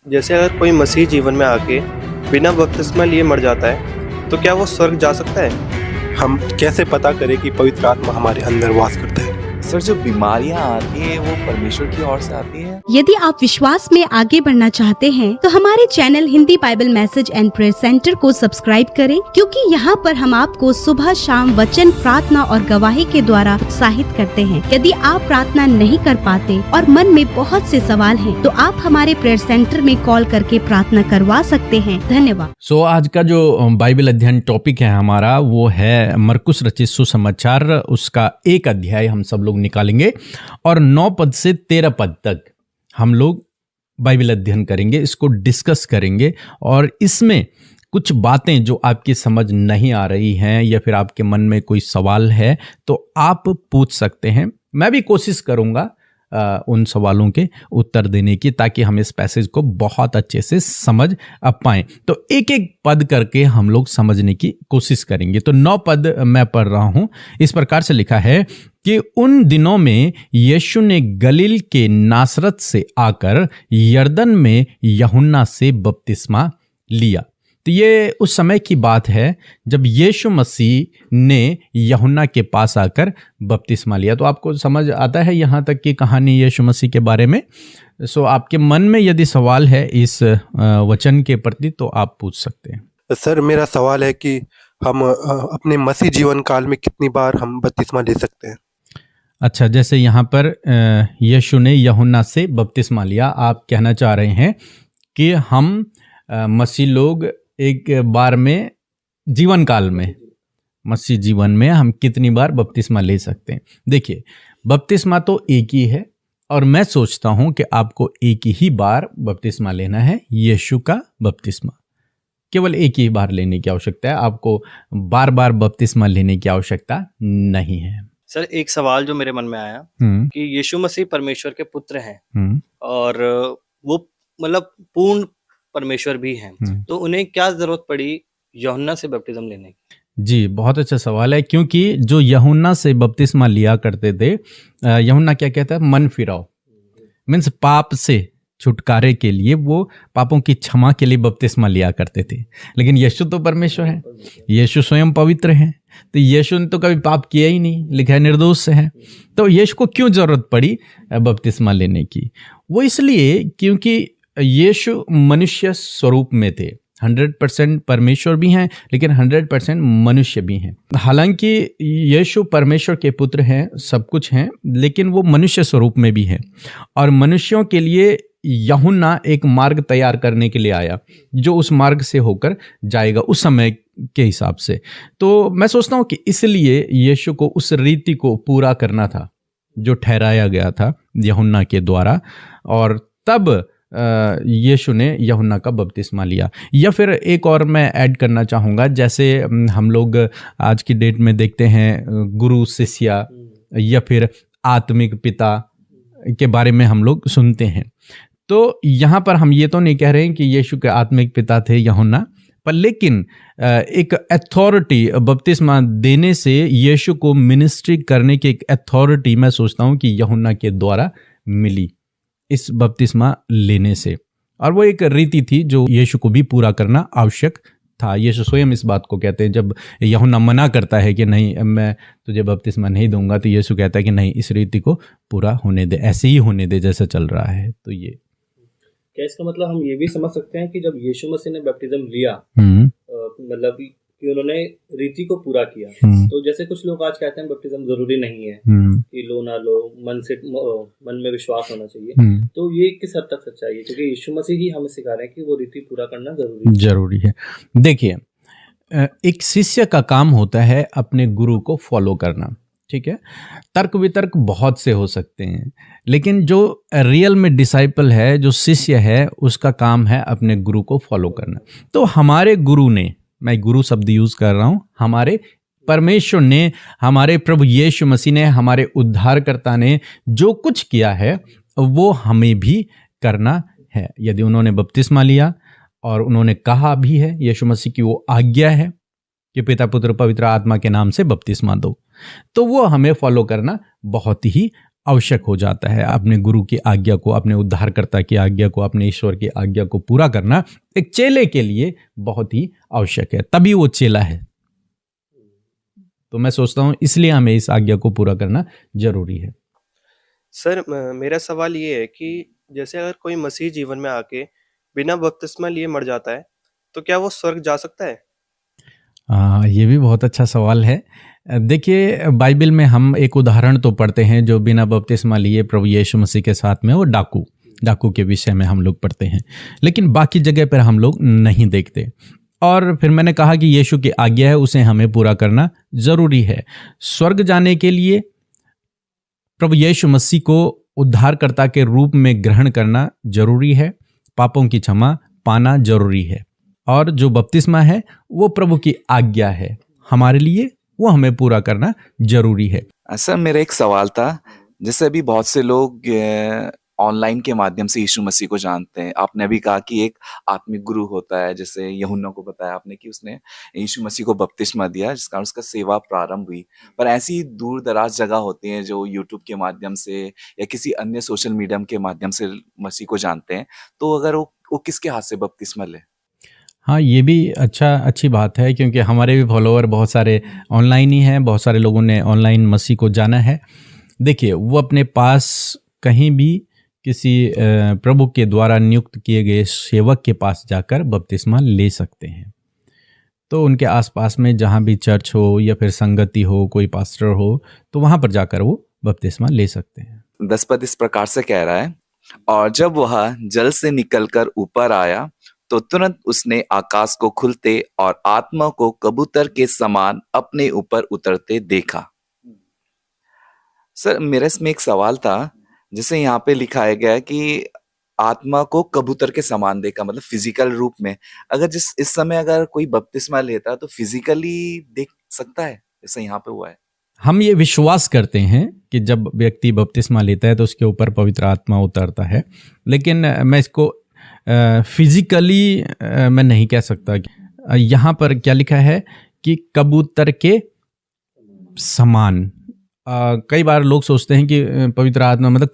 जैसे अगर कोई मसीह जीवन में आके बिना बपतिस्मा लिए मर जाता है तो क्या वो स्वर्ग जा सकता है? हम कैसे पता करें कि पवित्र आत्मा हमारे अंदर वास करता है? सर, जो बीमारियां आती है वो परमेश्वर की ओर से आती है। यदि आप विश्वास में आगे बढ़ना चाहते हैं तो हमारे channel Hindi Bible message and prayer centre को सब्सक्राइब करें, क्योंकि यहाँ पर हम आपको सुबह शाम वचन, प्रार्थना और गवाही के द्वारा उत्साहित करते हैं। यदि आप प्रार्थना नहीं कर पाते और मन में बहुत से सवाल हैं, तो आप हमारे प्रेयर सेंटर में कॉल करके प्रार्थना करवा सकते हैं। धन्यवाद। आज का जो बाइबल अध्ययन टॉपिक है हमारा, वो है मरकुस रचित सुसमाचार। उसका एक अध्याय हम सब लोग निकालेंगे और 9 पद से 13 पद तक हम लोग बाइबल अध्ययन करेंगे, इसको डिस्कस करेंगे। और इसमें कुछ बातें जो आपकी समझ नहीं आ रही हैं या फिर आपके मन में कोई सवाल है तो आप पूछ सकते हैं। मैं भी कोशिश करूंगा उन सवालों के उत्तर देने की, ताकि हम इस पैसेज को बहुत अच्छे से समझ पाएं। तो एक एक पद करके हम लोग समझने की कोशिश करेंगे। तो 9 पद मैं पढ़ रहा हूं। इस प्रकार से लिखा है कि उन दिनों में यीशु ने गलील के नासरत से आकर यरदन में यूहन्ना से बपतिस्मा लिया। तो ये उस समय की बात है जब यीशु मसीह ने यूहन्ना के पास आकर बपतिस्मा लिया। तो आपको समझ आता है यहाँ तक की कहानी यीशु मसीह के बारे में। आपके मन में यदि सवाल है इस वचन के प्रति तो आप पूछ सकते हैं। सर, मेरा सवाल है कि हम अपने मसीह जीवन काल में कितनी बार हम बपतिस्मा ले सकते हैं? अच्छा, जैसे यहाँ पर यीशु ने यूहन्ना से बपतिस्मा लिया, आप कहना चाह रहे हैं कि हम मसीह लोग एक बार में जीवन काल में, मसीह जीवन में हम कितनी बार बपतिस्मा ले सकते हैं? देखिए, बपतिस्मा तो एक ही है और मैं सोचता हूं कि आपको एक ही बार बपतिस्मा लेना है, यीशु का बपतिस्मा। केवल एक ही बार लेने की आवश्यकता है, आपको बार बार बपतिस्मा लेने की आवश्यकता नहीं है। सर, एक सवाल जो मेरे मन में आया कि यीशु मसीह परमेश्वर के पुत्र हैं और वो मतलब पूर्ण परमेश्वर भी हैं, तो उन्हें क्या जरूरत पड़ी यूहन्ना से बपतिस्मा लेने की? जी, बहुत अच्छा सवाल है, क्योंकि जो यूहन्ना से बपतिस्मा लिया करते थे, यूहन्ना क्या कहता है? मन फिराओ, मीन्स पाप से छुटकारे के लिए, वो पापों की क्षमा के लिए बपतिस्मा लिया करते थे। लेकिन यीशु तो परमेश्वर है, यीशु स्वयं पवित्र है, तो यीशु ने तो कभी पाप किया ही नहीं, लिखा है निर्दोष है। तो यीशु को क्यों जरूरत पड़ी बपतिस्मा लेने की? वो इसलिए क्योंकि यीशु मनुष्य स्वरूप में थे, 100% परमेश्वर भी हैं लेकिन 100% मनुष्य भी हैं। हालांकि यीशु परमेश्वर के पुत्र हैं, सब कुछ हैं, लेकिन वो मनुष्य स्वरूप में भी हैं। और मनुष्यों के लिए यूहन्ना एक मार्ग तैयार करने के लिए आया, जो उस मार्ग से होकर जाएगा उस समय के हिसाब से। तो मैं सोचता हूँ कि इसलिए यीशु को उस रीति को पूरा करना था जो ठहराया गया था यूहन्ना के द्वारा, और तब यीशु ने यूहन्ना का बपतिस्मा लिया। या फिर एक और मैं ऐड करना चाहूँगा, जैसे हम लोग आज की डेट में देखते हैं गुरु शिष्य या फिर आत्मिक पिता के बारे में हम लोग सुनते हैं। तो यहाँ पर हम ये तो नहीं कह रहे हैं कि यीशु के आत्मिक पिता थे यूहन्ना, पर लेकिन एक अथॉरिटी बपतिस्मा देने से यीशु को मिनिस्ट्री करने की एक अथॉरिटी मैं सोचता हूँ कि यूहन्ना के द्वारा मिली इस बपतिस्मा लेने से। और वो एक रीति थी जो यीशु को भी पूरा करना आवश्यक था। यीशु स्वयं इस बात को कहते हैं, जब यूहन्ना मना करता है कि नहीं मैं तुझे बपतिस्मा नहीं दूंगा, तो यीशु कहता है कि नहीं, इस रीति को पूरा होने दे, ऐसे ही होने दे जैसा चल रहा है। तो ये क्या इसका मतलब हम ये भी समझ सकते हैं कि जब यीशु मसीह ने बपतिस्म लिया, मतलब कि उन्होंने रीति को पूरा किया, तो जैसे कुछ लोग आज कहते हैं बपतिस्म जरूरी नहीं है, कि लो ना लो, मन में विश्वास होना चाहिए, तो ये किस हद तक सच्चाई है? क्योंकि यीशु मसीह ही हमें सिखा रहे हैं कि वो रीति पूरा करना जरूरी है। देखिए, एक शिष्य का काम होता है अपने गुरु को फॉलो करना, ठीक है। तर्क वितर्क बहुत से हो सकते हैं, लेकिन जो रियल में डिसाइपल है, जो शिष्य है, उसका काम है अपने गुरु को फॉलो करना। तो हमारे गुरु ने, मैं गुरु शब्द यूज कर रहा हूं, हमारे परमेश्वर ने, हमारे प्रभु यीशु मसीह ने, हमारे उद्धारकर्ता ने जो कुछ किया है वो हमें भी करना है। यदि उन्होंने बपतिस्मा लिया और उन्होंने कहा भी है, यीशु मसीह की वो आज्ञा है कि पिता पुत्र पवित्र आत्मा के नाम से बपतिस्मा दो, तो वो हमें फॉलो करना बहुत ही आवश्यक हो जाता है। अपने गुरु की आज्ञा को, अपने उद्धारकर्ता की आज्ञा को, अपने ईश्वर की आज्ञा को पूरा करना एक चेले के लिए बहुत ही आवश्यक है, तभी वो चेला है। तो मैं सोचता हूँ इसलिए हमें इस आज्ञा को पूरा करना जरूरी है। सर मेरा सवाल ये है कि जैसे अगर कोई मसीह जीवन में आके बिना बपतिस्मा लिए मर जाता है तो क्या वो स्वर्ग जा सकता है? ये भी बहुत अच्छा सवाल है। देखिए, बाइबल में हम एक उदाहरण तो पढ़ते हैं जो बिना बपतिस्मा लिए प्रभु यीशु मसीह के साथ में, वो डाकू के विषय में हम लोग पढ़ते हैं, लेकिन बाकी जगह पर हम लोग नहीं देखते। और फिर मैंने कहा कि यीशु की आज्ञा है, उसे हमें पूरा करना जरूरी है। स्वर्ग जाने के लिए प्रभु यीशु मसीह को उद्धारकर्ता के रूप में ग्रहण करना जरूरी है, पापों की क्षमा पाना जरूरी है, और जो बपतिस्मा है वो प्रभु की आज्ञा है हमारे लिए, वो हमें पूरा करना जरूरी है। सर मेरा एक सवाल था, जैसे अभी बहुत से लोग ऑनलाइन के माध्यम से यीशु मसीह को जानते हैं। आपने अभी कहा कि एक आत्मिक गुरु होता है, जैसे यूहन्ना को बताया आपने कि उसने यीशु मसीह को बपतिस्मा दिया, जिस कारण उसका सेवा प्रारंभ हुई। पर ऐसी दूर दराज जगह होती हैं जो यूट्यूब के माध्यम से या किसी अन्य सोशल मीडिया के माध्यम से मसीह को जानते हैं, तो अगर वो किसके हाथ से बपतिस्मा ले? हाँ, ये भी अच्छी बात है, क्योंकि हमारे भी फॉलोअर बहुत सारे ऑनलाइन ही हैं, बहुत सारे लोगों ने ऑनलाइन मसीह को जाना है। देखिए, वो अपने पास कहीं भी किसी प्रभु के द्वारा नियुक्त किए गए सेवक के पास जाकर बपतिस्मा ले सकते हैं। तो उनके आसपास में जहाँ भी चर्च हो या फिर संगति हो, कोई पास्टर हो, तो वहाँ पर जाकर वो बपतिस्मा ले सकते हैं। 10 पद इस प्रकार से कह रहा है, और जब वह जल से निकलकर ऊपर आया तो तुरंत उसने आकाश को खुलते और आत्मा को कबूतर के समान अपने ऊपर उतरते देखा। सर मेरे इसमें एक सवाल था, जैसे यहाँ पे लिखाया गया है कि आत्मा को कबूतर के समान देखा, मतलब फिजिकल रूप में। अगर इस समय अगर कोई बपतिस्मा लेता तो फिजिकली देख सकता है, जैसे यहाँ पे हुआ है। हम ये विश्वास करते हैं कि जब व्यक्ति बपतिस्मा लेता है तो उसके ऊपर पवित्र आत्मा उतरता है, लेकिन मैं इसको फिजिकली मैं नहीं कह सकता। यहाँ पर क्या लिखा है कि कबूतर के समान। कई बार लोग सोचते हैं कि पवित्र आत्मा मतलब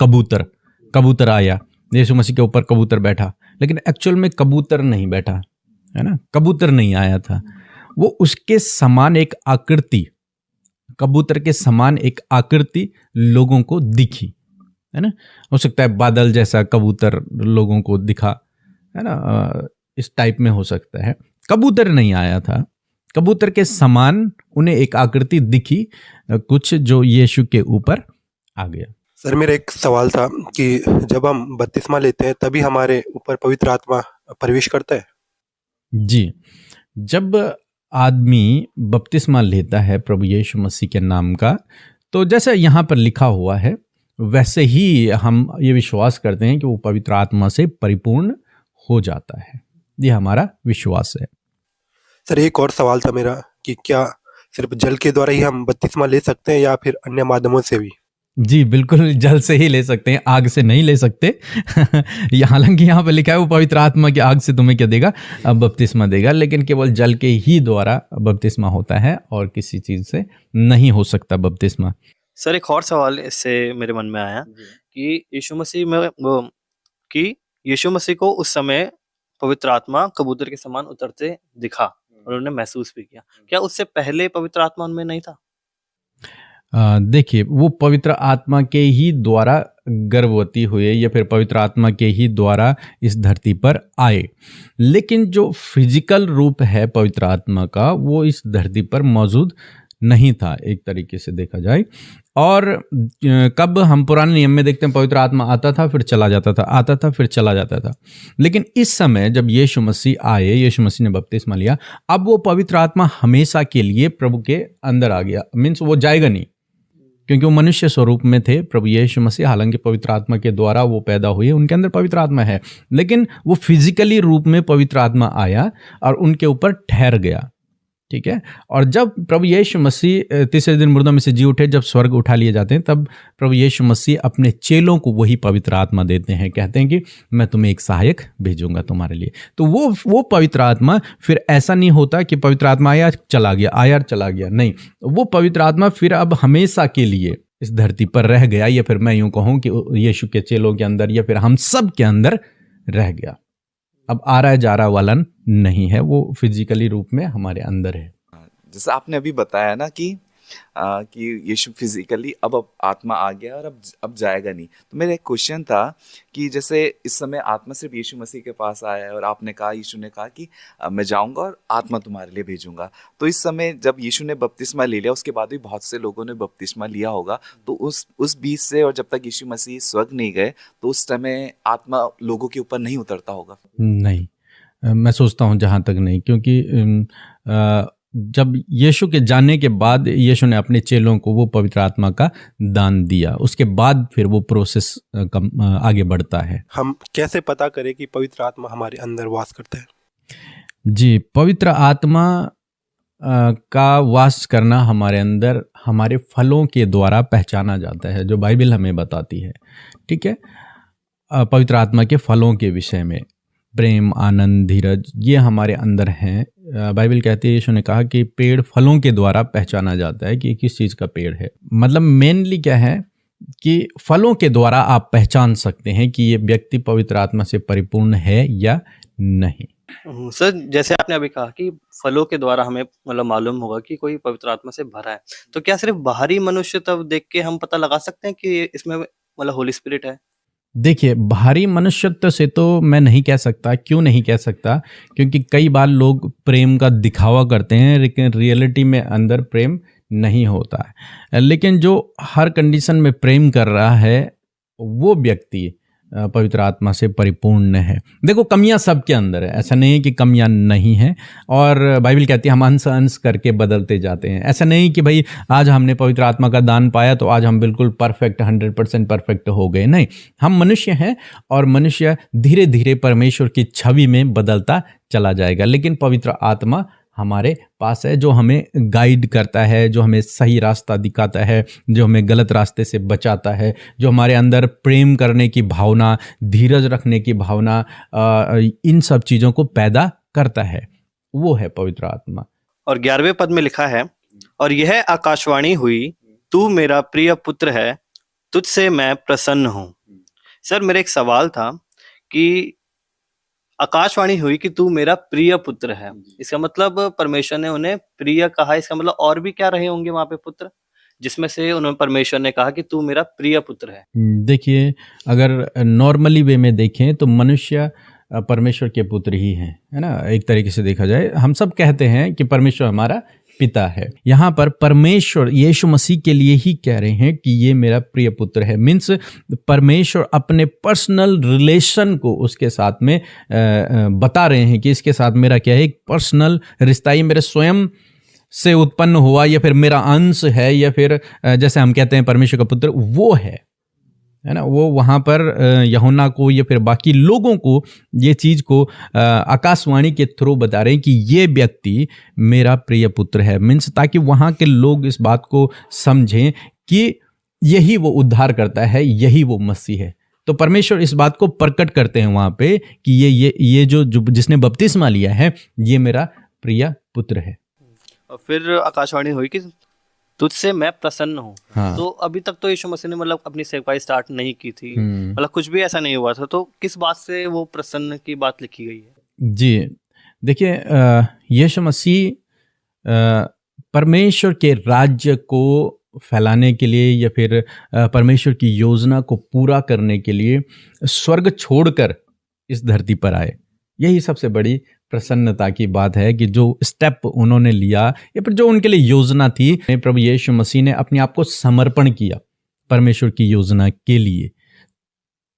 कबूतर आया, यीशु मसीह के ऊपर कबूतर बैठा, लेकिन एक्चुअल में कबूतर नहीं बैठा, है ना, कबूतर नहीं आया था। वो उसके समान एक आकृति, कबूतर के समान एक आकृति लोगों को दिखी, है ना। हो सकता है बादल जैसा कबूतर लोगों को दिखा, है ना, इस टाइप में हो सकता है। कबूतर नहीं आया था, कबूतर के समान उन्हें एक आकृति दिखी कुछ जो यीशु के ऊपर आ गया। सर मेरा एक सवाल था कि जब हम बपतिस्मा लेते हैं तभी हमारे ऊपर पवित्र आत्मा प्रवेश करता है? जी, जब आदमी बपतिस्मा लेता है प्रभु यीशु मसीह के नाम का, तो जैसे यहाँ पर लिखा हुआ है वैसे ही हम ये विश्वास करते हैं कि वो पवित्र आत्मा से परिपूर्ण हो जाता है। ये हमारा विश्वास है। सर एक और सवाल था मेरा कि क्या सिर्फ जल के द्वारा ही हम बपतिस्मा ले सकते हैं या फिर अन्य माध्यमों से भी? जी बिल्कुल, जल से ही ले सकते हैं, आग से नहीं ले सकते। हालांकि यहाँ पे लिखा है वो पवित्र आत्मा की आग से तुम्हें क्या देगा, बपतिस्मा देगा, लेकिन केवल जल के ही द्वारा बपतिस्मा होता है और किसी चीज से नहीं हो सकता बपतिस्मा। सर एक और सवाल इससे मेरे मन में आया कि यीशु मसीह को उस समय पवित्र आत्मा कबूतर के समान उतरते दिखा और उन्होंने महसूस भी किया, क्या उससे पहले पवित्र आत्मा उनमें नहीं था? देखिए, वो पवित्र आत्मा के ही द्वारा गर्भवती हुए या फिर पवित्र आत्मा के ही द्वारा इस धरती पर आए, लेकिन जो फिजिकल रूप है पवित्र आत्मा का वो इस धरती पर मौजूद नहीं था एक तरीके से देखा जाए। और कब हम पुराने नियम में देखते हैं पवित्र आत्मा आता था फिर चला जाता था, आता था फिर चला जाता था, लेकिन इस समय जब यीशु मसीह आए, यीशु मसीह ने बपतिस्मा लिया, अब वो पवित्र आत्मा हमेशा के लिए प्रभु के अंदर आ गया। मीन्स वो जाएगा नहीं, क्योंकि वो मनुष्य स्वरूप में थे प्रभु यीशु मसीह। हालांकि पवित्र आत्मा के द्वारा वो पैदा हुए, उनके अंदर पवित्र आत्मा है, लेकिन वो फिजिकली रूप में पवित्र आत्मा आया और उनके ऊपर ठहर गया। ठीक है। और जब प्रभु यीशु मसीह तीसरे दिन मुर्दों में से जी उठे, जब स्वर्ग उठा लिए जाते हैं, तब प्रभु यीशु मसीह अपने चेलों को वही पवित्र आत्मा देते हैं। कहते हैं कि मैं तुम्हें एक सहायक भेजूंगा तुम्हारे लिए। तो वो पवित्र आत्मा फिर ऐसा नहीं होता कि पवित्र आत्मा आया चला गया, आया चला गया, नहीं, वो पवित्र आत्मा फिर अब हमेशा के लिए इस धरती पर रह गया, या फिर मैं यूं कहूं कि यीशु के चेलों के अंदर या फिर हम सब के अंदर रह गया। अब आ रहा जा रहा वाला नहीं है, वो फिजिकली रूप में हमारे अंदर है। जैसे आपने अभी बताया ना कि यीशु फिजिकली अब आत्मा आ गया और अब जाएगा नहीं। तो मेरा एक क्वेश्चन था कि जैसे इस समय आत्मा सिर्फ यीशु मसीह के पास आया है और आपने कहा, यीशु ने कहा कि मैं जाऊंगा और आत्मा तुम्हारे लिए भेजूंगा। तो इस समय जब यीशु ने बपतिस्मा ले लिया, उसके बाद भी बहुत से लोगों ने बपतिस्मा लिया होगा, तो उस बीच से और जब तक यीशु मसीह स्वर्ग नहीं गए, तो उस समय आत्मा लोगों के ऊपर नहीं उतरता होगा? नहीं, मैं सोचता हूँ जहाँ तक नहीं, क्योंकि जब यीशु के जाने के बाद यीशु ने अपने चेलों को वो पवित्र आत्मा का दान दिया, उसके बाद फिर वो प्रोसेस आगे बढ़ता है। हम कैसे पता करें कि पवित्र आत्मा हमारे अंदर वास करता है? जी, पवित्र आत्मा का वास करना हमारे अंदर हमारे फलों के द्वारा पहचाना जाता है, जो बाइबल हमें बताती है। ठीक है, पवित्र आत्मा के फलों के विषय में प्रेम, आनंद, धीरज, ये हमारे अंदर हैं। बाइबल कहती है, यीशु ने कहा कि पेड़ फलों के द्वारा पहचाना जाता है कि किस चीज़ का पेड़ है। मतलब मेनली क्या है कि फलों के द्वारा आप पहचान सकते हैं कि ये व्यक्ति पवित्र आत्मा से परिपूर्ण है या नहीं। सर, जैसे आपने अभी कहा कि फलों के द्वारा हमें मतलब मालूम होगा कि कोई पवित्र आत्मा से भरा है, तो क्या सिर्फ बाहरी मनुष्य तब देख के हम पता लगा सकते हैं कि इसमें मतलब होली स्पिरिट है? देखिए, बाहरी मनुष्यत्व से तो मैं नहीं कह सकता। क्यों नहीं कह सकता? क्योंकि कई बार लोग प्रेम का दिखावा करते हैं, लेकिन रियलिटी में अंदर प्रेम नहीं होता है। लेकिन जो हर कंडीशन में प्रेम कर रहा है वो व्यक्ति पवित्र आत्मा से परिपूर्ण है। देखो, कमियां सबके अंदर है, ऐसा नहीं है कि कमियां नहीं है। और बाइबल कहती है हम अंश अंश करके बदलते जाते हैं। ऐसा नहीं कि भाई आज हमने पवित्र आत्मा का दान पाया तो आज हम बिल्कुल परफेक्ट 100% परफेक्ट हो गए। नहीं, हम मनुष्य हैं और मनुष्य धीरे धीरे परमेश्वर की छवि में बदलता चला जाएगा। लेकिन पवित्र आत्मा हमारे पास है, जो हमें गाइड करता है, जो हमें सही रास्ता दिखाता है, जो हमें गलत रास्ते से बचाता है, जो हमारे अंदर प्रेम करने की भावना, धीरज रखने की भावना, इन सब चीज़ों को पैदा करता है, वो है पवित्र आत्मा। और 11वें पद में लिखा है, और यह आकाशवाणी हुई, तू मेरा प्रिय पुत्र है, तुझसे मैं प्रसन्न हूँ। सर, मेरा एक सवाल था कि आकाशवाणी हुई कि तू मेरा प्रिय पुत्र है, इसका मतलब परमेश्वर ने उन्हें प्रिय कहा, इसका मतलब और भी क्या रहे होंगे वहां पे पुत्र, जिसमें से उन्होंने परमेश्वर ने कहा कि तू मेरा प्रिय पुत्र है? देखिए, अगर नॉर्मली वे में देखें तो मनुष्य परमेश्वर के पुत्र ही हैं, है ना। एक तरीके से देखा जाए, हम सब कहते हैं कि परमेश्वर हमारा पिता है। यहाँ पर परमेश्वर यीशु मसीह के लिए ही कह रहे हैं कि ये मेरा प्रिय पुत्र है। मीन्स परमेश्वर अपने पर्सनल रिलेशन को उसके साथ में बता रहे हैं कि इसके साथ मेरा क्या है, एक पर्सनल रिश्ता, ये मेरे स्वयं से उत्पन्न हुआ या फिर मेरा अंश है, या फिर जैसे हम कहते हैं परमेश्वर का पुत्र वो है ना। वो वहाँ पर यूहन्ना को या फिर बाकी लोगों को ये चीज़ को आकाशवाणी के थ्रू बता रहे हैं कि ये व्यक्ति मेरा प्रिय पुत्र है। मीन्स ताकि वहाँ के लोग इस बात को समझें कि यही वो उद्धार करता है, यही वो मसीह है। तो परमेश्वर इस बात को प्रकट करते हैं वहाँ पे कि ये जो जिसने बपतिस्मा लिया है ये मेरा प्रिय पुत्र है। और फिर आकाशवाणी हुई कि तुझसे मैं प्रसन्न हूँ। हाँ। तो अभी तक तो यीशु मसीह ने मतलब अपनी सेवकाई स्टार्ट नहीं की थी, मतलब कुछ भी ऐसा नहीं हुआ था, तो किस बात से वो प्रसन्न की बात लिखी गई है? जी, देखिए, यीशु मसीह परमेश्वर के राज्य को फैलाने के लिए या फिर परमेश्वर की योजना को पूरा करने के लिए स्वर्ग छोड़कर इस धरती पर आए। यही सबसे बड़ी प्रसन्नता की बात है कि जो स्टेप उन्होंने लिया या फिर जो उनके लिए योजना थी, प्रभु यीशु मसीह ने अपने आप को समर्पण किया परमेश्वर की योजना के लिए।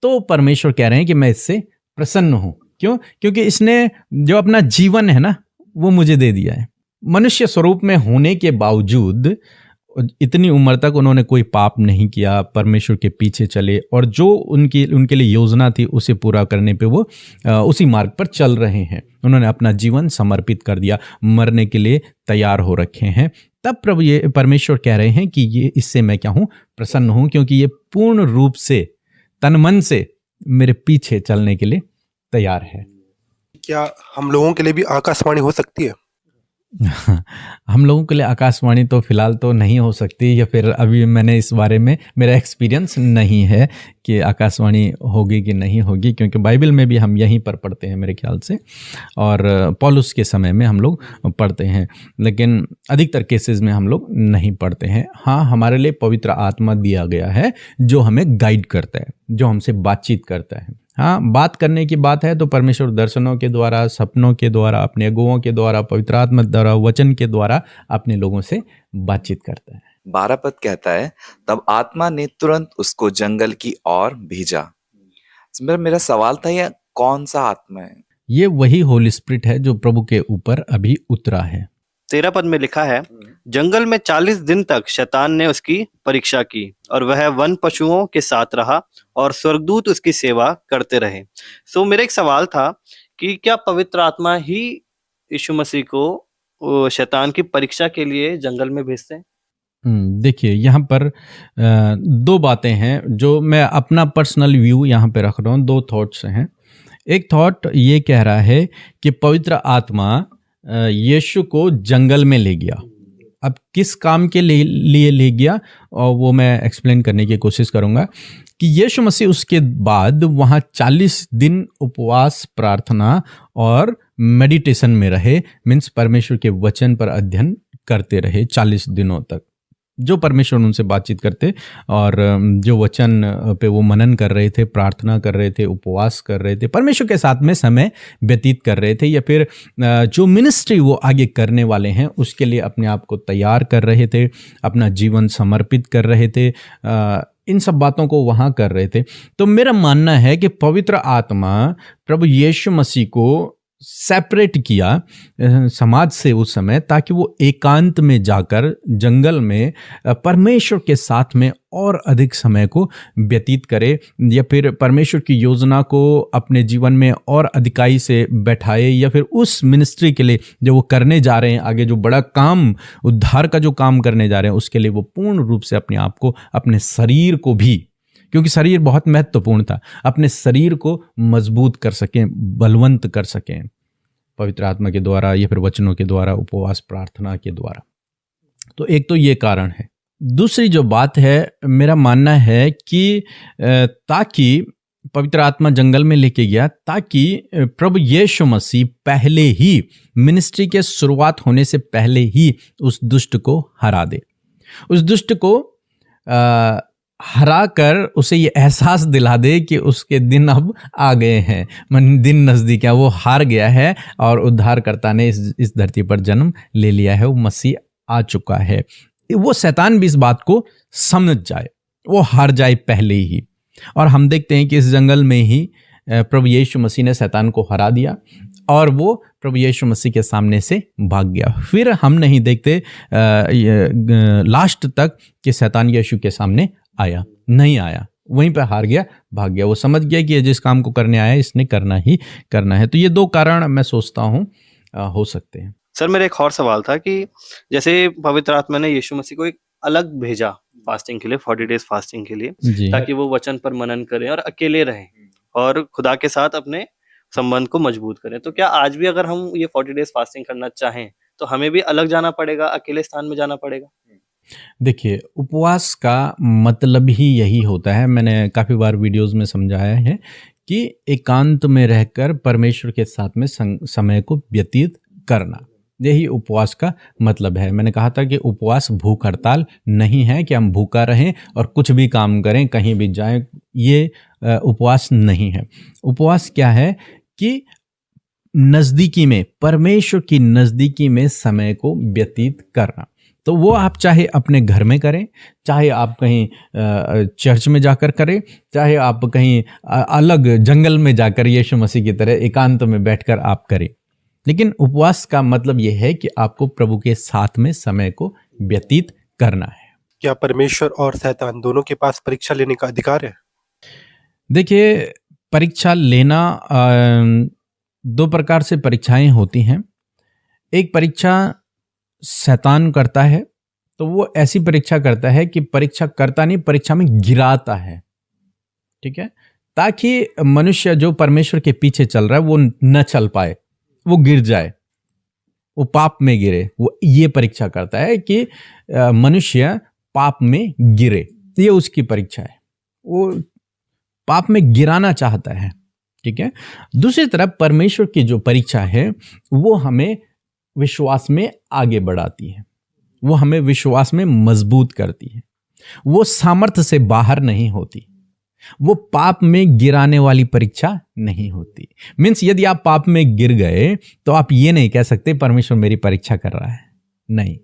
तो परमेश्वर कह रहे हैं कि मैं इससे प्रसन्न हूं। क्यों? क्योंकि इसने जो अपना जीवन है ना वो मुझे दे दिया है। मनुष्य स्वरूप में होने के बावजूद इतनी उम्र तक उन्होंने कोई पाप नहीं किया, परमेश्वर के पीछे चले और जो उनके लिए योजना थी उसे पूरा करने पे वो उसी मार्ग पर चल रहे हैं। उन्होंने अपना जीवन समर्पित कर दिया, मरने के लिए तैयार हो रखे हैं। तब प्रभु ये परमेश्वर कह रहे हैं कि ये इससे मैं क्या हूँ, प्रसन्न हूँ, क्योंकि ये पूर्ण रूप से तन मन से मेरे पीछे चलने के लिए तैयार है। क्या हम लोगों के लिए भी आकाशवाणी हो सकती है? हम लोगों के लिए आकाशवाणी तो फिलहाल तो नहीं हो सकती, या फिर अभी मैंने इस बारे में, मेरा एक्सपीरियंस नहीं है कि आकाशवाणी होगी कि नहीं होगी, क्योंकि बाइबल में भी हम यहीं पर पढ़ते हैं मेरे ख्याल से, और पौलुस के समय में हम लोग पढ़ते हैं, लेकिन अधिकतर केसेस में हम लोग नहीं पढ़ते हैं। हाँ, हमारे लिए पवित्र आत्मा दिया गया है जो हमें गाइड करता है, जो हमसे बातचीत करता है। हाँ, बात करने की बात है तो परमेश्वर दर्शनों के द्वारा, सपनों के द्वारा, अपने अगुओं के द्वारा, पवित्र आत्मा द्वारा, वचन के द्वारा अपने लोगों से बातचीत करता है। 12 पद कहता है, तब आत्मा ने तुरंत उसको जंगल की ओर भेजा। मेरा सवाल था, यह कौन सा आत्मा है? ये वही होली स्पिरिट है जो प्रभु के ऊपर अभी उतरा है। 13 पद में लिखा है, जंगल में 40 दिन तक शैतान ने उसकी परीक्षा की और वह वन पशुओं के साथ रहा और स्वर्गदूत उसकी सेवा करते रहे। सो मेरा एक सवाल था कि क्या पवित्र आत्मा ही यीशु मसीह को शैतान की परीक्षा के लिए जंगल में भेजते हैं? देखिए, यहाँ पर दो बातें हैं जो मैं अपना पर्सनल व्यू यहाँ पे रख रहा हूँ। दो थॉट्स हैं। एक थॉट ये कह रहा है कि पवित्र आत्मा यीशु को जंगल में ले गया। अब किस काम के लिए ले गया, और वो मैं एक्सप्लेन करने की कोशिश करूंगा कि यीशु मसीह उसके बाद वहाँ 40 दिन उपवास, प्रार्थना और मेडिटेशन में रहे। मीन्स परमेश्वर के वचन पर अध्ययन करते रहे 40 दिनों तक, जो परमेश्वर उनसे बातचीत करते और जो वचन पे वो मनन कर रहे थे, प्रार्थना कर रहे थे, उपवास कर रहे थे, परमेश्वर के साथ में समय व्यतीत कर रहे थे, या फिर जो मिनिस्ट्री वो आगे करने वाले हैं उसके लिए अपने आप को तैयार कर रहे थे, अपना जीवन समर्पित कर रहे थे, इन सब बातों को वहाँ कर रहे थे। तो मेरा मानना है कि पवित्र आत्मा प्रभु यीशु मसीह को सेपरेट किया समाज से उस समय, ताकि वो एकांत में जाकर जंगल में परमेश्वर के साथ में और अधिक समय को व्यतीत करे, या फिर परमेश्वर की योजना को अपने जीवन में और अधिकाई से बैठाए, या फिर उस मिनिस्ट्री के लिए जो वो करने जा रहे हैं, आगे जो बड़ा काम, उद्धार का जो काम करने जा रहे हैं, उसके लिए वो पूर्ण रूप से अपने आप को, अपने शरीर को भी, क्योंकि शरीर बहुत महत्वपूर्ण था, अपने शरीर को मजबूत कर सकें, बलवंत कर सकें पवित्र आत्मा के द्वारा, या फिर वचनों के द्वारा, उपवास, प्रार्थना के द्वारा। तो एक तो ये कारण है। दूसरी जो बात है, मेरा मानना है कि ताकि पवित्र आत्मा जंगल में लेके गया ताकि प्रभु यीशु मसीह पहले ही, मिनिस्ट्री के शुरुआत होने से पहले ही उस दुष्ट को हरा दे, उस दुष्ट को हरा कर उसे ये एहसास दिला दे कि उसके दिन अब आ गए हैं, दिन नज़दीक है, वो हार गया है और उद्धारकर्ता ने इस धरती पर जन्म ले लिया है, वो मसीह आ चुका है। वो शैतान भी इस बात को समझ जाए, वो हार जाए पहले ही। और हम देखते हैं कि इस जंगल में ही प्रभु यीशु मसीह ने शैतान को हरा दिया और वो प्रभु यीशु मसीह के सामने से भाग गया। फिर हम नहीं देखते लास्ट तक कि शैतान यीशु के सामने आया, नहीं आया, वहीं पे हार गया, भाग गया। वो समझ गया कि जिस काम को करने आया इसने करना ही करना है। तो ये दो कारण मैं सोचता हूँ हो सकते हैं। सर, मेरा एक और सवाल था कि जैसे पवित्र आत्मा ने यीशु मसीह को एक अलग भेजा फास्टिंग के लिए, 40 डेज फास्टिंग के लिए, ताकि वो वचन पर मनन करें और अकेले रहें और खुदा के साथ अपने संबंध को मजबूत करें। तो क्या आज भी अगर हम ये 40 डेज फास्टिंग करना चाहें तो हमें भी अलग जाना पड़ेगा, अकेले स्थान में जाना पड़ेगा? देखिए, उपवास का मतलब ही यही होता है, मैंने काफ़ी बार वीडियोस में समझाया है कि एकांत में रहकर परमेश्वर के साथ में समय को व्यतीत करना, यही उपवास का मतलब है। मैंने कहा था कि उपवास भूख हड़ताल नहीं है कि हम भूखा रहें और कुछ भी काम करें, कहीं भी जाएं, ये उपवास नहीं है। उपवास क्या है कि नज़दीकी में, परमेश्वर की नज़दीकी में समय को व्यतीत करना। तो वो आप चाहे अपने घर में करें, चाहे आप कहीं चर्च में जाकर करें, चाहे आप कहीं अलग जंगल में जाकर यीशु मसीह की तरह एकांत में बैठकर आप करें, लेकिन उपवास का मतलब ये है कि आपको प्रभु के साथ में समय को व्यतीत करना है। क्या परमेश्वर और शैतान दोनों के पास परीक्षा लेने का अधिकार है? देखिए, परीक्षा लेना, दो प्रकार से परीक्षाएं होती हैं। एक परीक्षा शैतान करता है, तो वो ऐसी परीक्षा करता है कि परीक्षा करता नहीं, परीक्षा में गिराता है, ठीक है, ताकि मनुष्य जो परमेश्वर के पीछे चल रहा है वो न चल पाए, वो गिर जाए। वो पाप में गिरे, वो ये परीक्षा करता है कि मनुष्य पाप में गिरे, ये उसकी परीक्षा है, वो पाप में गिराना चाहता है। ठीक है। दूसरी तरफ परमेश्वर की जो परीक्षा है वो हमें विश्वास में आगे बढ़ाती है, वो हमें विश्वास में मजबूत करती है, वो सामर्थ्य से बाहर नहीं होती, वो पाप में गिराने वाली परीक्षा नहीं होती। मीन्स यदि आप पाप में गिर गए तो आप ये नहीं कह सकते परमेश्वर मेरी परीक्षा कर रहा है, नहीं,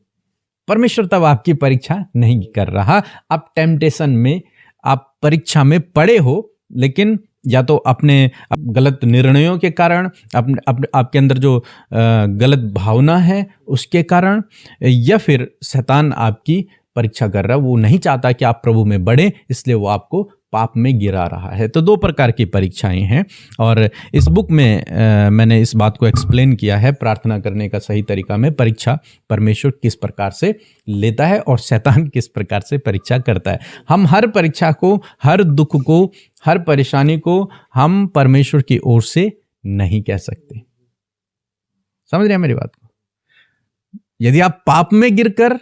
परमेश्वर तब आपकी परीक्षा नहीं कर रहा। आप टेम्पटेशन में, आप परीक्षा में पड़े हो, लेकिन या तो अपने गलत निर्णयों के कारण, आपके अंदर जो गलत भावना है उसके कारण, या फिर शैतान आपकी परीक्षा कर रहा है, वो नहीं चाहता कि आप प्रभु में बढ़े, इसलिए वो आपको पाप में गिरा रहा है। तो दो प्रकार की परीक्षाएं हैं, और इस बुक में मैंने इस बात को एक्सप्लेन किया है, प्रार्थना करने का सही तरीका में परीक्षा परमेश्वर किस प्रकार से लेता है और शैतान किस प्रकार से परीक्षा करता है। हम हर परीक्षा को, हर दुख को, हर परेशानी को हम परमेश्वर की ओर से नहीं कह सकते। समझ रहे हैं मेरी बात को? यदि आप पाप में गिरकर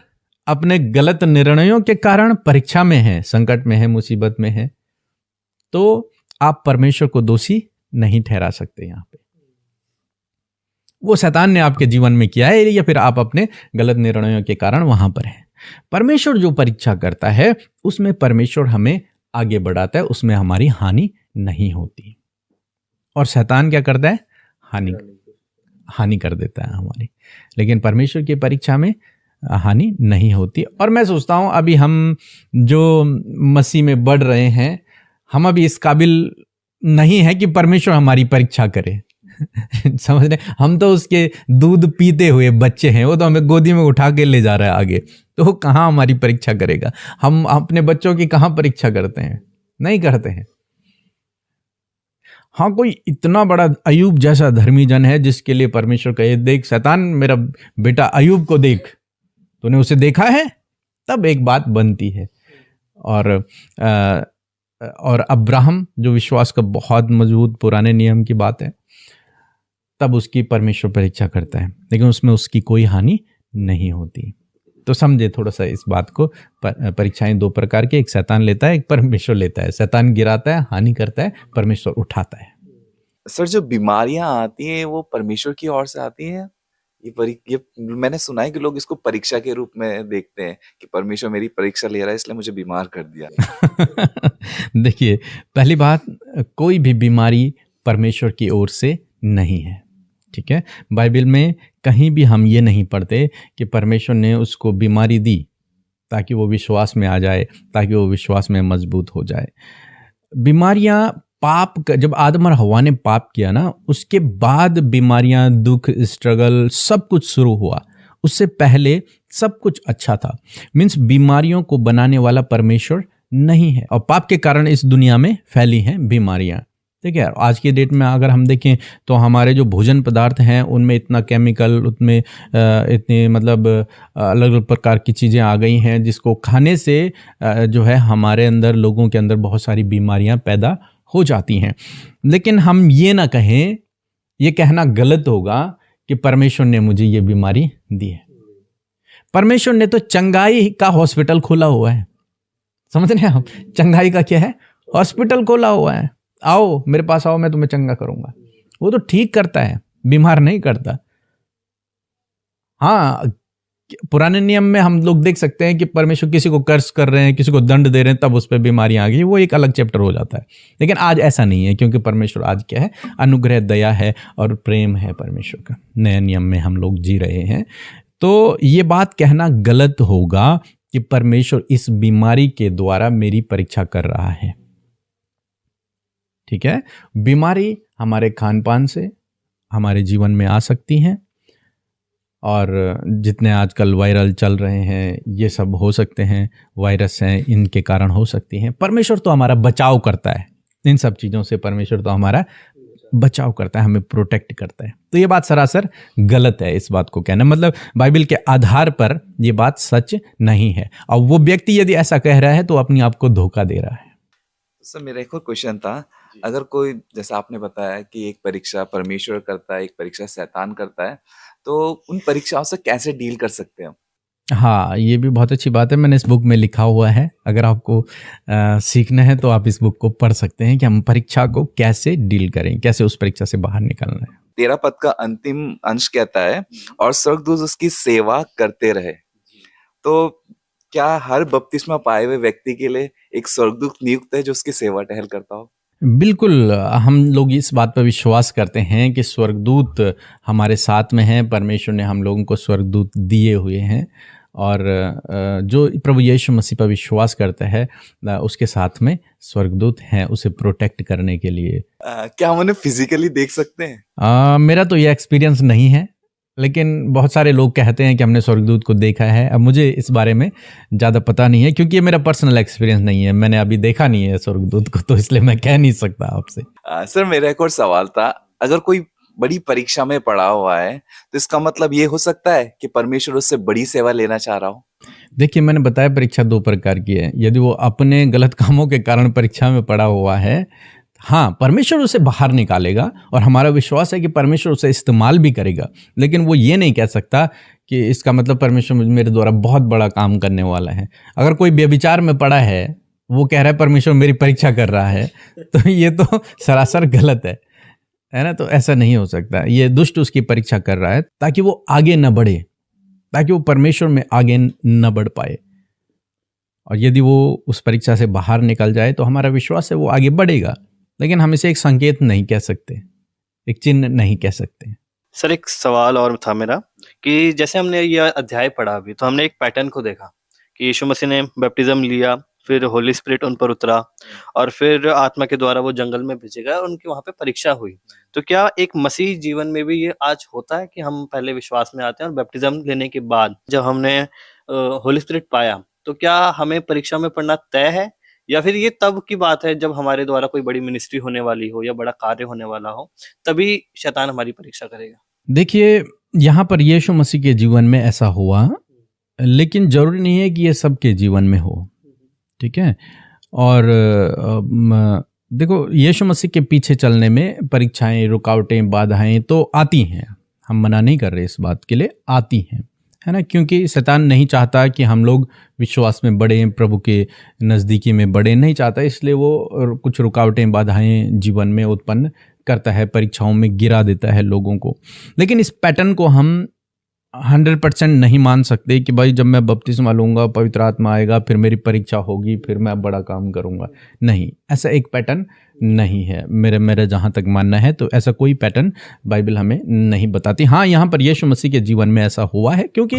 अपने गलत निर्णयों के कारण परीक्षा में हैं, संकट में हैं, मुसीबत में हैं, तो आप परमेश्वर को दोषी नहीं ठहरा सकते। यहां पे वो शैतान ने आपके जीवन में किया है, या फिर आप अपने गलत निर्णयों के कारण वहां पर हैं। परमेश्वर जो परीक्षा करता है उसमें परमेश्वर हमें आगे बढ़ाता है, उसमें हमारी हानि नहीं होती। और शैतान क्या करता है? हानि कर देता है हमारी। लेकिन परमेश्वर की परीक्षा में हानि नहीं होती। और मैं सोचता हूं अभी हम जो मसीह में बढ़ रहे हैं, हम अभी इस काबिल नहीं है कि परमेश्वर हमारी परीक्षा करे। समझ रहे? हम तो उसके दूध पीते हुए बच्चे हैं, वो तो हमें गोदी में उठा के ले जा रहा है आगे, तो वो कहाँ हमारी परीक्षा करेगा? हम अपने बच्चों की कहाँ परीक्षा करते हैं? नहीं करते हैं। हाँ, कोई इतना बड़ा अयूब जैसा धर्मी जन है जिसके लिए परमेश्वर कहे, देख शैतान, मेरा बेटा अयूब को देख, तूने उसे देखा है, तब एक बात बनती है। और अब्राहम जो विश्वास का बहुत मजबूत पुराने नियम की बात है, तब उसकी परमेश्वर परीक्षा करता है, लेकिन उसमें उसकी कोई हानि नहीं होती। तो समझे थोड़ा सा इस बात को। परीक्षाएं दो प्रकार की, एक शैतान लेता है, एक परमेश्वर लेता है। शैतान गिराता है, हानि करता है, परमेश्वर उठाता है। सर, जो बीमारियां आती हैं वो परमेश्वर की ओर से आती हैं? ये मैंने सुना है कि लोग इसको परीक्षा के रूप में देखते हैं कि परमेश्वर मेरी परीक्षा ले रहा है इसलिए मुझे बीमार कर दिया। देखिए, पहली बात, कोई भी बीमारी परमेश्वर की ओर से नहीं है। ठीक है, बाइबल में कहीं भी हम ये नहीं पढ़ते कि परमेश्वर ने उसको बीमारी दी ताकि वो विश्वास में आ जाए, ताकि वो विश्वास में मजबूत हो जाए। बीमारियां पाप, जब आदम और हवा ने पाप किया ना, उसके बाद बीमारियां, दुख, स्ट्रगल सब कुछ शुरू हुआ। उससे पहले सब कुछ अच्छा था। मीन्स बीमारियों को बनाने वाला परमेश्वर नहीं है, और पाप के कारण इस दुनिया में फैली हैं बीमारियां। ठीक है, आज की डेट में अगर हम देखें तो हमारे जो भोजन पदार्थ हैं उनमें इतना केमिकल, उसमें इतने मतलब अलग अलग प्रकार की चीज़ें आ गई हैं जिसको खाने से जो है हमारे अंदर, लोगों के अंदर बहुत सारी बीमारियां पैदा हो जाती हैं। लेकिन हम ये ना कहें, ये कहना गलत होगा कि परमेश्वर ने मुझे ये बीमारी दी है। परमेश्वर ने तो चंगाई का हॉस्पिटल खोला हुआ है। समझ रहे हैं आप? चंगाई का क्या है? हॉस्पिटल खोला हुआ है। आओ मेरे पास आओ, मैं तुम्हें चंगा करूंगा। वो तो ठीक करता है, बीमार नहीं करता। हाँ, पुराने नियम में हम लोग देख सकते हैं कि परमेश्वर किसी को कर्ज कर रहे हैं, किसी को दंड दे रहे हैं, तब उस पर बीमारियां आ गई, वो एक अलग चैप्टर हो जाता है। लेकिन आज ऐसा नहीं है, क्योंकि परमेश्वर आज क्या है? अनुग्रह, दया है और प्रेम है परमेश्वर का। नए नियम में हम लोग जी रहे हैं। तो ये बात कहना गलत होगा कि परमेश्वर इस बीमारी के द्वारा मेरी परीक्षा कर रहा है। ठीक है, बीमारी हमारे खान पान से हमारे जीवन में आ सकती हैं, और जितने आजकल वायरल चल रहे हैं ये सब हो सकते हैं, वायरस हैं, इनके कारण हो सकती हैं। परमेश्वर तो हमारा बचाव करता है इन सब चीज़ों से। परमेश्वर तो हमारा बचाव करता है, हमें प्रोटेक्ट करता है। तो ये बात सरासर गलत है, इस बात को कहना। मतलब बाइबल के आधार पर ये बात सच नहीं है, और वो व्यक्ति यदि ऐसा कह रहा है तो अपने आप को धोखा दे रहा है। सर मेरा एक और क्वेश्चन था, अगर कोई, जैसा आपने बताया कि एक परीक्षा परमेश्वर करता है, एक परीक्षा शैतान करता है, तो उन परीक्षाओं से कैसे डील कर सकते हैं? हाँ, ये भी बहुत अच्छी बात है, मैंने इस बुक में लिखा हुआ है। अगर आपको सीखना है तो आप इस बुक को पढ़ सकते हैं कि हम परीक्षा को कैसे डील करें, कैसे उस परीक्षा से बाहर निकलना है। 13 पद का अंतिम अंश कहता है, और स्वर्गदूत उसकी सेवा करते रहे। तो क्या हर बपतिस्मा पाए हुए व्यक्ति के लिए एक स्वर्गदूत नियुक्त है जो उसकी सेवा टहल करता हो? बिल्कुल, हम लोग इस बात पर विश्वास करते हैं कि स्वर्गदूत हमारे साथ में हैं। परमेश्वर ने हम लोगों को स्वर्गदूत दिए हुए हैं, और जो प्रभु यीशु मसीह पर विश्वास करता है उसके साथ में स्वर्गदूत हैं उसे प्रोटेक्ट करने के लिए। क्या हम उन्हें फिजिकली देख सकते हैं? मेरा तो ये एक्सपीरियंस नहीं है, लेकिन बहुत सारे लोग कहते हैं कि हमने स्वर्गदूत को देखा है। अब मुझे इस बारे में ज़्यादा पता नहीं है, क्योंकि ये मेरा पर्सनल एक्सपीरियंस नहीं है, मैंने अभी देखा नहीं है स्वर्गदूत को, तो इसलिए मैं कह नहीं सकता आपसे। सर मेरा एक और सवाल था, अगर कोई बड़ी परीक्षा में पड़ा हुआ है तो इसका मतलब ये हो सकता है कि परमेश्वर उससे बड़ी सेवा लेना चाह रहा हो? देखिए, मैंने बताया परीक्षा 2 प्रकार की है। यदि वो अपने गलत कामों के कारण परीक्षा में पड़ा हुआ है, हाँ, परमेश्वर उसे बाहर निकालेगा, और हमारा विश्वास है कि परमेश्वर उसे इस्तेमाल भी करेगा। लेकिन वो ये नहीं कह सकता कि इसका मतलब परमेश्वर मेरे द्वारा बहुत बड़ा काम करने वाला है। अगर कोई व्यभिचार में पड़ा है, वो कह रहा है परमेश्वर मेरी परीक्षा कर रहा है, तो ये तो सरासर गलत है ना। तो ऐसा नहीं हो सकता। ये दुष्ट उसकी परीक्षा कर रहा है ताकि वो आगे न बढ़े, ताकि वो परमेश्वर में आगे न बढ़ पाए। और यदि वो उस परीक्षा से बाहर निकल जाए तो हमारा विश्वास है वो आगे बढ़ेगा। लेकिन हम इसे एक संकेत नहीं कह सकते, एक चिन्ह नहीं कह सकते। सर एक सवाल और था मेरा, कि जैसे हमने यह अध्याय पढ़ा अभी, तो हमने एक पैटर्न को देखा कि यीशु मसीह ने बैप्टिज्म लिया, फिर होली स्पिरिट उन पर उतरा, और फिर आत्मा के द्वारा वो जंगल में भेजे गए और उनकी वहां पे परीक्षा हुई। तो क्या एक मसीह जीवन में भी ये आज होता है कि हम पहले विश्वास में आते हैं और बैप्टिज्म लेने के बाद जब हमने होली स्पिरिट पाया, तो क्या हमें परीक्षा में पढ़ना तय है, या फिर ये तब की बात है जब हमारे द्वारा कोई बड़ी मिनिस्ट्री होने वाली हो या बड़ा कार्य होने वाला हो, तभी शैतान हमारी परीक्षा करेगा? देखिए, यहाँ पर यीशु मसीह के जीवन में ऐसा हुआ, लेकिन जरूरी नहीं है कि ये सबके जीवन में हो, ठीक है। और देखो, यीशु मसीह के पीछे चलने में परीक्षाएं, रुकावटें, बाधाएं तो आती हैं, हम मना नहीं कर रहे इस बात के लिए, आती हैं, है ना। क्योंकि शैतान नहीं चाहता कि हम लोग विश्वास में बढ़ें, प्रभु के नज़दीकी में बढ़ें, नहीं चाहता, इसलिए वो कुछ रुकावटें, बाधाएं जीवन में उत्पन्न करता है, परीक्षाओं में गिरा देता है लोगों को। लेकिन इस पैटर्न को हम 100% नहीं मान सकते कि भाई जब मैं बपतिस्मा लूँगा, पवित्र आत्मा आएगा, फिर मेरी परीक्षा होगी, फिर मैं बड़ा काम करूँगा। नहीं, ऐसा एक पैटर्न नहीं है। मेरा जहाँ तक मानना है तो ऐसा कोई पैटर्न बाइबल हमें नहीं बताती। हाँ, यहाँ पर यीशु मसीह के जीवन में ऐसा हुआ है, क्योंकि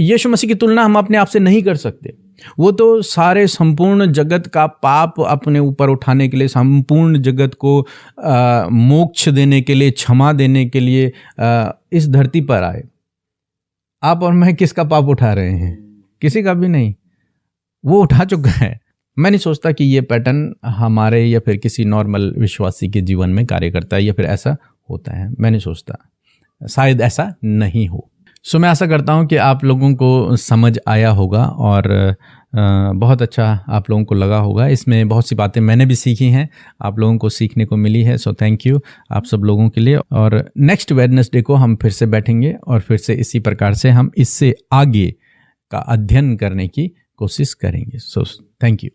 यीशु मसीह की तुलना हम अपने आप से नहीं कर सकते। वो तो सारे संपूर्ण जगत का पाप अपने ऊपर उठाने के लिए, संपूर्ण जगत को मोक्ष देने के लिए, क्षमा देने के लिए इस धरती पर आए। आप और मैं किसका पाप उठा रहे हैं? किसी का भी नहीं, वो उठा चुका है। मैं नहीं सोचता कि ये पैटर्न हमारे या फिर किसी नॉर्मल विश्वासी के जीवन में कार्य करता है या फिर ऐसा होता है। मैं नहीं सोचता, शायद ऐसा नहीं हो। सो मैं आशा करता हूँ कि आप लोगों को समझ आया होगा और बहुत अच्छा आप लोगों को लगा होगा। इसमें बहुत सी बातें मैंने भी सीखी हैं, आप लोगों को सीखने को मिली है। सो थैंक यू आप सब लोगों के लिए। और नेक्स्ट वेडनेसडे को हम फिर से बैठेंगे और फिर से इसी प्रकार से हम इससे आगे का अध्ययन करने की कोशिश करेंगे। So thank you.